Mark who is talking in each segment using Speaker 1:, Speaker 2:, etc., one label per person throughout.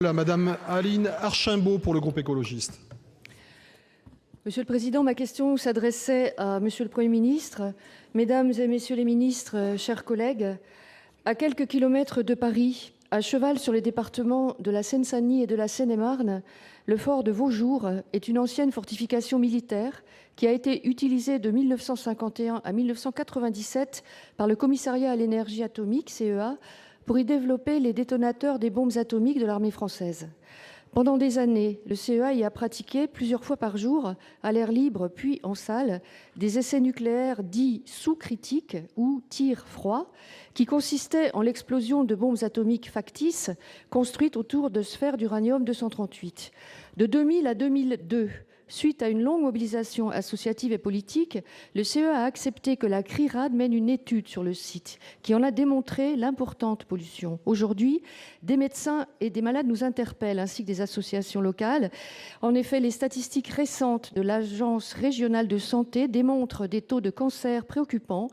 Speaker 1: Madame Aline Archimbaud pour le groupe écologiste.
Speaker 2: Monsieur le Président, ma question s'adressait à Monsieur le Premier ministre. Mesdames et Messieurs les ministres, chers collègues, à quelques kilomètres de Paris, à cheval sur les départements de la Seine-Saint-Denis et de la Seine-et-Marne, le fort de Vaujour est une ancienne fortification militaire qui a été utilisée de 1951 à 1997 par le Commissariat à l'énergie atomique, CEA, pour y développer les détonateurs des bombes atomiques de l'armée française. Pendant des années, le CEA y a pratiqué plusieurs fois par jour, à l'air libre puis en salle, des essais nucléaires dits sous-critiques ou tir froid, qui consistaient en l'explosion de bombes atomiques factices construites autour de sphères d'uranium-238. De 2000 à 2002, suite à une longue mobilisation associative et politique, le CEA a accepté que la CRIRAD mène une étude sur le site qui en a démontré l'importante pollution. Aujourd'hui, des médecins et des malades nous interpellent, ainsi que des associations locales. En effet, les statistiques récentes de l'Agence régionale de santé démontrent des taux de cancer préoccupants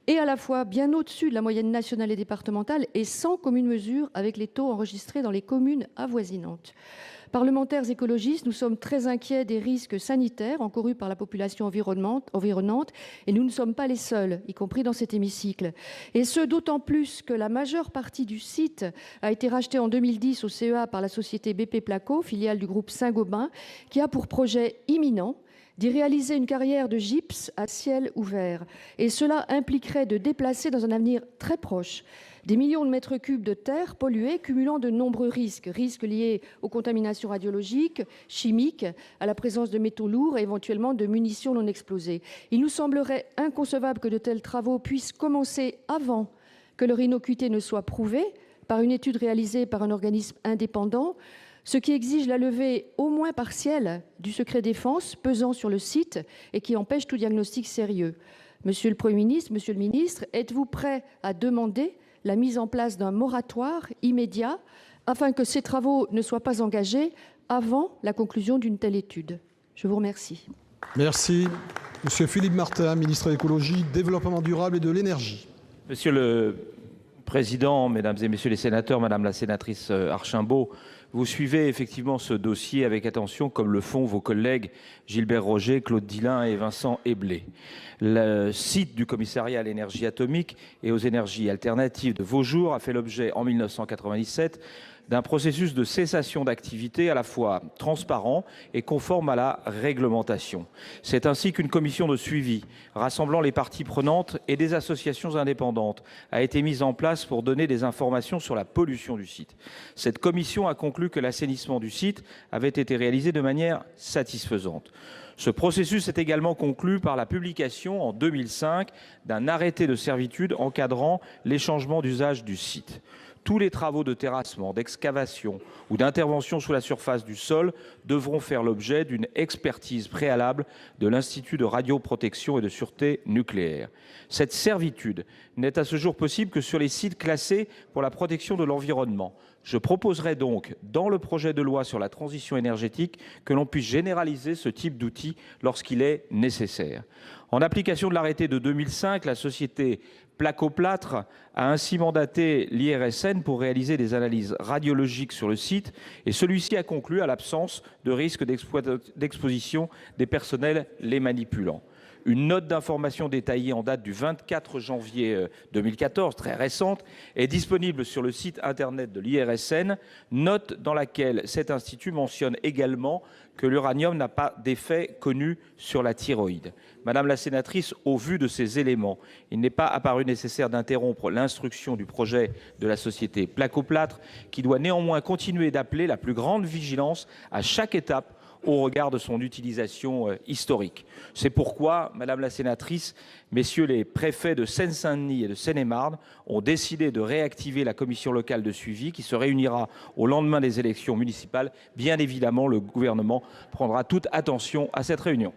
Speaker 2: et à la fois bien au-dessus de la moyenne nationale et départementale et sans commune mesure avec les taux enregistrés dans les communes avoisinantes. Parlementaires écologistes, nous sommes très inquiets des risques sanitaires encourus par la population environnante et nous ne sommes pas les seuls, y compris dans cet hémicycle. Et ce, d'autant plus que la majeure partie du site a été rachetée en 2010 au CEA par la société BP Placo, filiale du groupe Saint-Gobain, qui a pour projet imminent d'y réaliser une carrière de gypse à ciel ouvert. Et cela impliquerait de déplacer dans un avenir très proche des millions de mètres cubes de terre polluée, cumulant de nombreux risques liés aux contaminations radiologiques, chimiques, à la présence de métaux lourds et éventuellement de munitions non explosées. Il nous semblerait inconcevable que de tels travaux puissent commencer avant que leur innocuité ne soit prouvée par une étude réalisée par un organisme indépendant, ce qui exige la levée au moins partielle du secret défense pesant sur le site et qui empêche tout diagnostic sérieux. Monsieur le Premier ministre, Monsieur le Ministre, êtes-vous prêt à demander la mise en place d'un moratoire immédiat afin que ces travaux ne soient pas engagés avant la conclusion d'une telle étude? Je vous remercie.
Speaker 1: Merci. Monsieur Philippe Martin, ministre de l'Écologie, Développement durable et de l'Énergie.
Speaker 3: Monsieur le Président, Mesdames et Messieurs les sénateurs, Madame la sénatrice Archimbaud, vous suivez effectivement ce dossier avec attention, comme le font vos collègues Gilbert Roger, Claude Dillin et Vincent Eblé. Le site du commissariat à l'énergie atomique et aux énergies alternatives de Vaujour a fait l'objet en 1997 d'un processus de cessation d'activité à la fois transparent et conforme à la réglementation. C'est ainsi qu'une commission de suivi rassemblant les parties prenantes et des associations indépendantes a été mise en place pour donner des informations sur la pollution du site. Cette commission a conclu que l'assainissement du site avait été réalisé de manière satisfaisante. Ce processus est également conclu par la publication en 2005 d'un arrêté de servitude encadrant les changements d'usage du site. Tous les travaux de terrassement, d'excavation ou d'intervention sous la surface du sol devront faire l'objet d'une expertise préalable de l'Institut de radioprotection et de sûreté nucléaire. Cette servitude n'est à ce jour possible que sur les sites classés pour la protection de l'environnement. Je proposerai donc, dans le projet de loi sur la transition énergétique, que l'on puisse généraliser ce type d'outil lorsqu'il est nécessaire. En application de l'arrêté de 2005, la société Placoplâtre a ainsi mandaté l'IRSN pour réaliser des analyses radiologiques sur le site et celui-ci a conclu à l'absence de risque d'exposition des personnels les manipulant. Une note d'information détaillée en date du 24 janvier 2014, très récente, est disponible sur le site internet de l'IRSN, note dans laquelle cet institut mentionne également que l'uranium n'a pas d'effet connu sur la thyroïde. Madame la sénatrice, au vu de ces éléments, il n'est pas apparu nécessaire d'interrompre l'instruction du projet de la société Placoplâtre, qui doit néanmoins continuer d'appeler la plus grande vigilance à chaque étape au regard de son utilisation historique. C'est pourquoi, Madame la sénatrice, messieurs les préfets de Seine-Saint-Denis et de Seine-et-Marne ont décidé de réactiver la commission locale de suivi qui se réunira au lendemain des élections municipales. Bien évidemment, le gouvernement prendra toute attention à cette réunion.